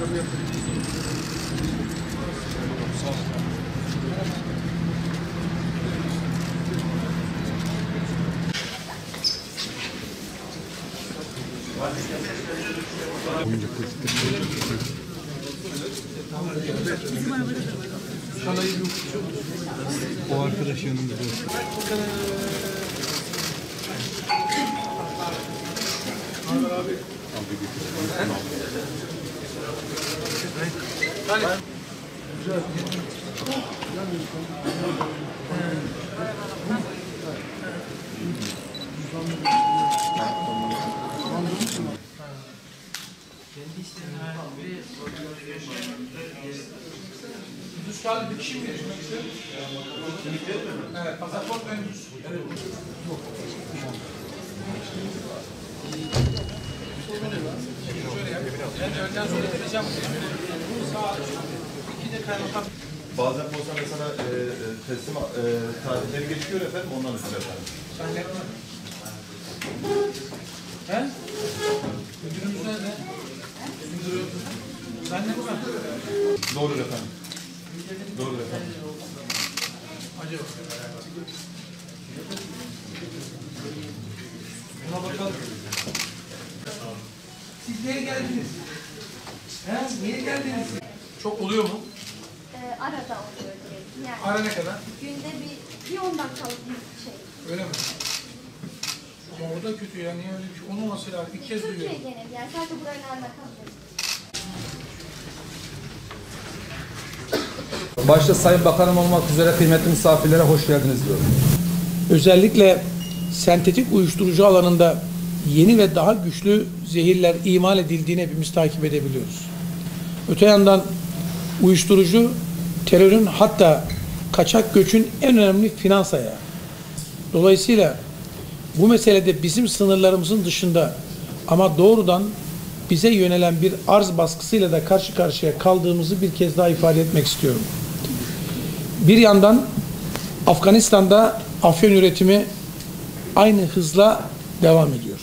O arkadaş yanımızda. Nüskarlı bir kişi mi yaşamak istiyor? Evet, pasaport ve nüs. Evet. Şöyle yap. Ben öğleden sonra geleceğim. Sağ iki de kaymakam. Bazen olsa mesela teslim tarihleri geçiyor efendim, ondan üstüne efendim. Zannetme. He? Müdürümüz nerede? Müdürü. Zannetme. Doğrudur efendim. Doğrudur efendim. Acaba. Buna bakalım. Siz niye geldiniz? He? Niye geldiniz? Çok oluyor mu? Arada oluyor direkt. Yani Ara ne kadar? günde bir 10 dakikalık bir şey. Öyle mi? Ama o da kötü ya. Niye öyle bir şey olmaması lazım? İlk kez duyuyorum. Türkiye geneli yani sadece buranın alakalı. Başta Sayın Bakanım olmak üzere kıymetli misafirlere hoş geldiniz diyorum. Özellikle sentetik uyuşturucu alanında yeni ve daha güçlü zehirler imal edildiğini hepimiz takip edebiliyoruz. Öte yandan uyuşturucu terörün, hatta kaçak göçün en önemli finans ayağı. Dolayısıyla bu meselede bizim sınırlarımızın dışında ama doğrudan bize yönelen bir arz baskısıyla da karşı karşıya kaldığımızı bir kez daha ifade etmek istiyorum. Bir yandan Afganistan'da afyon üretimi aynı hızla devam ediyor.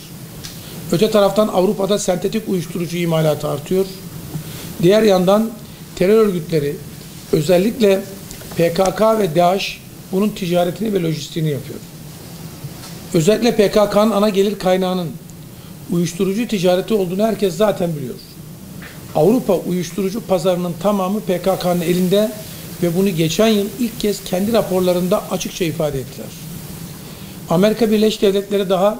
Öte taraftan Avrupa'da sentetik uyuşturucu imalatı artıyor. Diğer yandan terör örgütleri, özellikle PKK ve DAEŞ bunun ticaretini ve lojistiğini yapıyor. Özellikle PKK'nın ana gelir kaynağının uyuşturucu ticareti olduğunu herkes zaten biliyor. Avrupa uyuşturucu pazarının tamamı PKK'nın elinde ve bunu geçen yıl ilk kez kendi raporlarında açıkça ifade ettiler. Amerika Birleşik Devletleri daha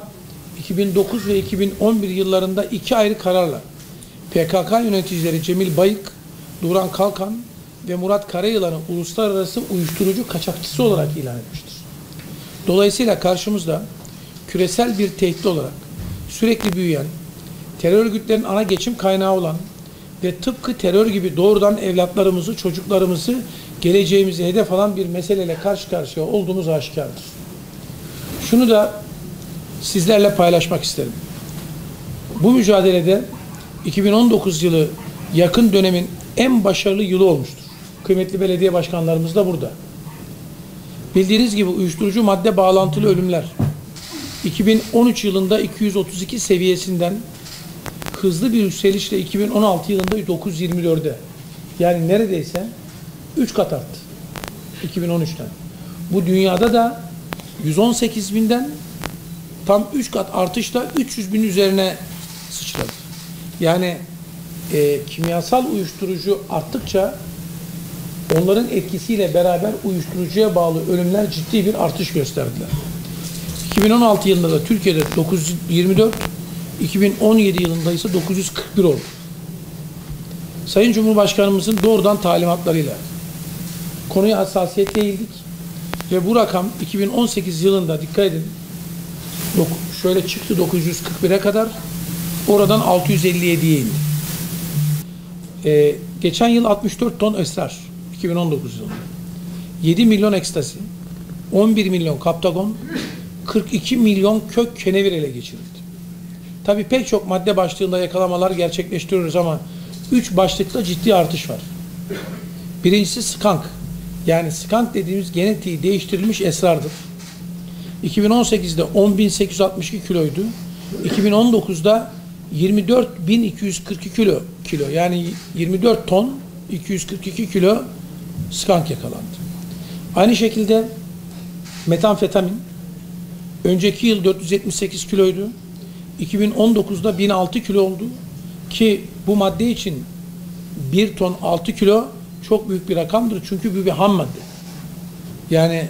2009 ve 2011 yıllarında 2 ayrı kararla PKK yöneticileri Cemil Bayık, Duran Kalkan ve Murat Karayılan'ı uluslararası uyuşturucu kaçakçısı olarak ilan etmiştir. Dolayısıyla karşımızda küresel bir tehdit olarak sürekli büyüyen, terör örgütlerinin ana geçim kaynağı olan ve tıpkı terör gibi doğrudan evlatlarımızı, çocuklarımızı, geleceğimizi hedef alan bir meseleyle karşı karşıya olduğumuz aşikardır. Şunu da sizlerle paylaşmak isterim. Bu mücadelede 2019 yılı yakın dönemin en başarılı yılı olmuştur. Kıymetli belediye başkanlarımız da burada. Bildiğiniz gibi uyuşturucu madde bağlantılı ölümler 2013 yılında 232 seviyesinden hızlı bir yükselişle 2016 yılında 924'e, yani neredeyse 3 kat arttı 2013'ten. Bu dünyada da 118 binden tam 3 kat artışla 300 bin üzerine sıçradı. Yani kimyasal uyuşturucu arttıkça onların etkisiyle beraber uyuşturucuya bağlı ölümler ciddi bir artış gösterdiler. 2016 yılında da Türkiye'de 924, 2017 yılında ise 941 oldu. Sayın Cumhurbaşkanımızın doğrudan talimatlarıyla konuya hassasiyetle eğildik ve bu rakam 2018 yılında, dikkat edin, şöyle çıktı 941'e kadar, oradan 657'ye indi. Geçen yıl 64 ton esrar 2019 yılında, 7 milyon ekstasi, 11 milyon kaptagon, 42 milyon kök kenevir ele geçirildi. Tabii pek çok madde başlığında yakalamalar gerçekleştiriyoruz ama 3 başlıkta ciddi artış var. Birincisi skank. Yani skank dediğimiz genetiği değiştirilmiş esrardır. 2018'de 10.862 kiloydu. 2019'da 24.242 kilo yani 24 ton 242 kilo skank yakalandı. Aynı şekilde metamfetamin önceki yıl 478 kiloydu. 2019'da 1006 kilo oldu ki bu madde için 1 ton 6 kilo çok büyük bir rakamdır çünkü bu bir ham madde. Yani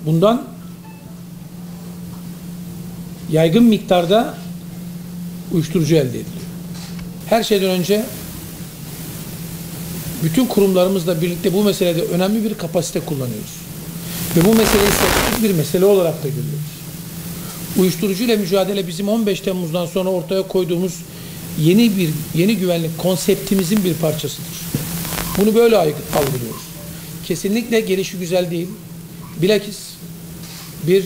bundan yaygın miktarda uyuşturucu elde ediliyor. Her şeyden önce bütün kurumlarımızla birlikte bu meselede önemli bir kapasite kullanıyoruz. Ve bu meseleyi stratejik bir mesele olarak da görüyoruz. Uyuşturucuyla mücadele bizim 15 Temmuz'dan sonra ortaya koyduğumuz yeni güvenlik konseptimizin bir parçasıdır. Bunu böyle algılıyoruz. Kesinlikle gelişigüzel değil. Bilakis bir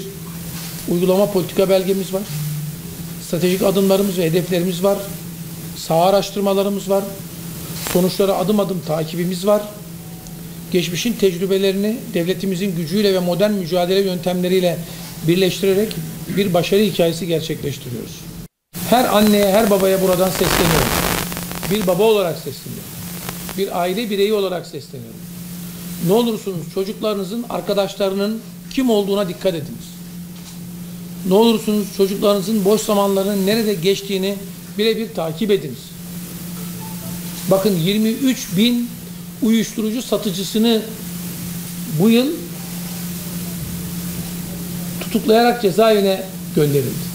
uygulama politika belgemiz var. Stratejik adımlarımız ve hedeflerimiz var. Saha araştırmalarımız var. Sonuçlara adım adım takibimiz var. Geçmişin tecrübelerini devletimizin gücüyle ve modern mücadele yöntemleriyle birleştirerek bir başarı hikayesi gerçekleştiriyoruz. Her anneye, her babaya buradan sesleniyorum. Bir baba olarak sesleniyorum. Bir aile bireyi olarak sesleniyorum. Ne olursunuz çocuklarınızın, arkadaşlarının kim olduğuna dikkat ediniz. Ne olursunuz çocuklarınızın boş zamanlarının nerede geçtiğini birebir takip ediniz. Bakın 23.000 uyuşturucu satıcısını bu yıl tutuklayarak cezaevine gönderildi.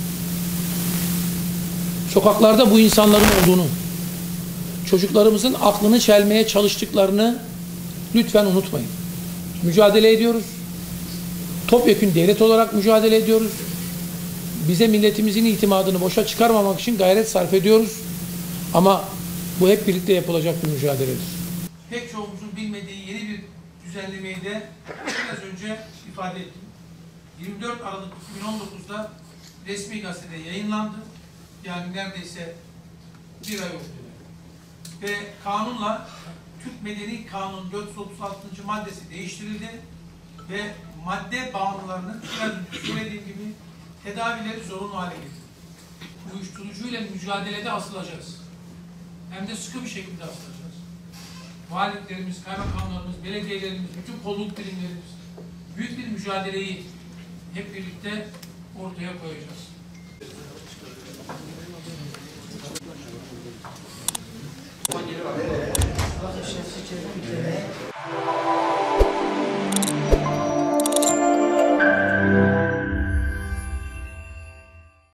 Sokaklarda bu insanların olduğunu, çocuklarımızın aklını çelmeye çalıştıklarını lütfen unutmayın. Mücadele ediyoruz. Topyekün devlet olarak mücadele ediyoruz. Bize milletimizin itimadını boşa çıkarmamak için gayret sarf ediyoruz. Ama bu hep birlikte yapılacak bir mücadeledir. Pek çoğumuzun bilmediği yeni bir düzenlemeyi de biraz önce ifade ettim. 24 Aralık 2019'da resmi gazetede yayınlandı. Yani neredeyse bir ay oldu. Ve kanunla Türk Medeni Kanun 436. maddesi değiştirildi ve madde bağımlılarının biraz önce söylediğim gibi tedavileri zorunlu hale getirdi. Uyuşturucuyla mücadelede asılacağız. Hem de sıkı bir şekilde asılacağız. Valiliklerimiz, kaymakamlarımız, belediyelerimiz, bütün kolluk birimlerimiz büyük bir mücadeleyi hep birlikte ortaya koyacağız.